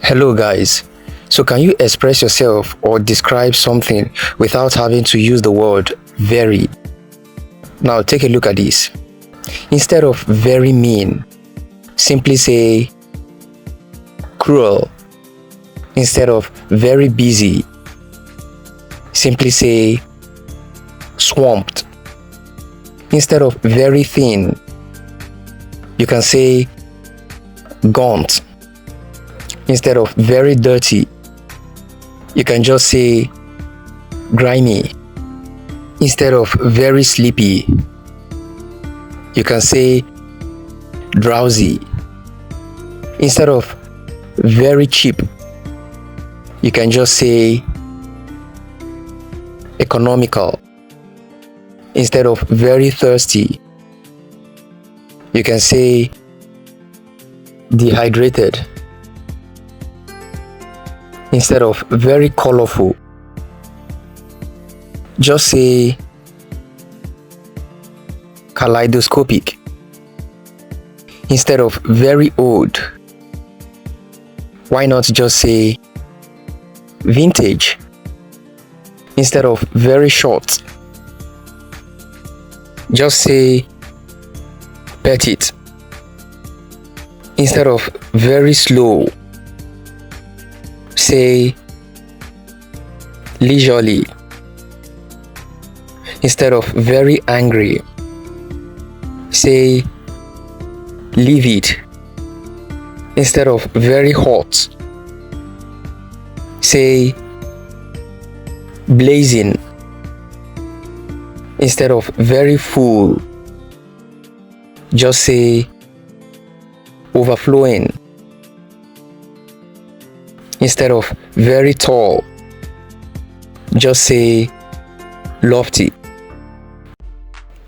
Hello guys, so can you express yourself or describe something without having to use the word very? Now take a look at this. Instead of very mean, simply say cruel. Instead of very busy, simply say swamped. Instead of very thin, you can say gaunt. Instead of very dirty, you can just say grimy. Instead of very sleepy, you can say drowsy. Instead of very cheap, you can just say economical. Instead of very thirsty, you can say dehydrated. Instead of very colorful, just say kaleidoscopic. Instead of very old, why not just say vintage? Instead of very short, just say petite. Instead of very slow, say leisurely. Instead of very angry, say livid. Instead of very hot, say blazing. Instead of very full, just say overflowing. Instead of very tall, just say lofty.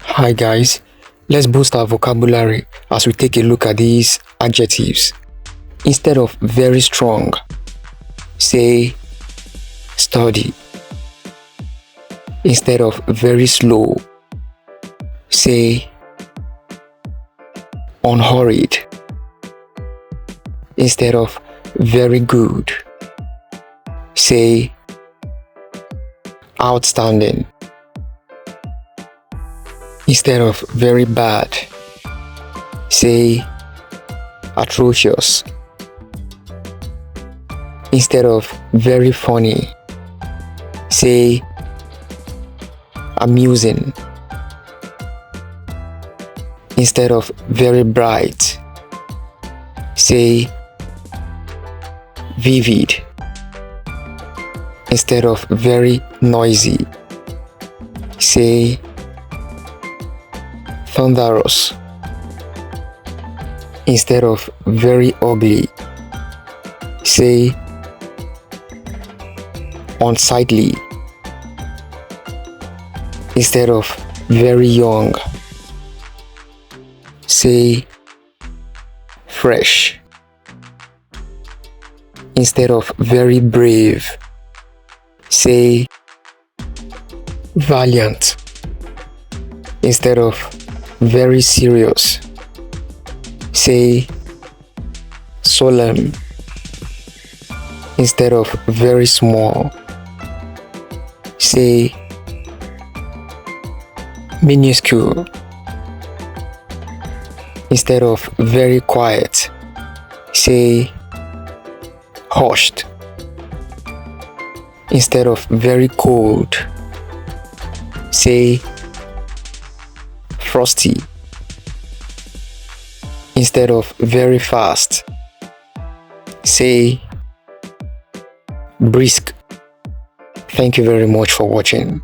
Hi guys, let's boost our vocabulary as we take a look at these adjectives. Instead of very strong, say sturdy. Instead of very slow, say unhurried. Instead of very good, say outstanding. Instead of very bad, say atrocious. Instead of very funny, say amusing. Instead of very bright, say vivid. Instead of very noisy, say thunderous. Instead of very ugly, say unsightly. Instead of very young, say fresh. Instead of very brave, say valiant. Instead of very serious, say solemn. Instead of very small, say minuscule. Instead of very quiet, say hushed. Instead of very cold, say frosty. Instead of very fast, say brisk. Thank you very much for watching.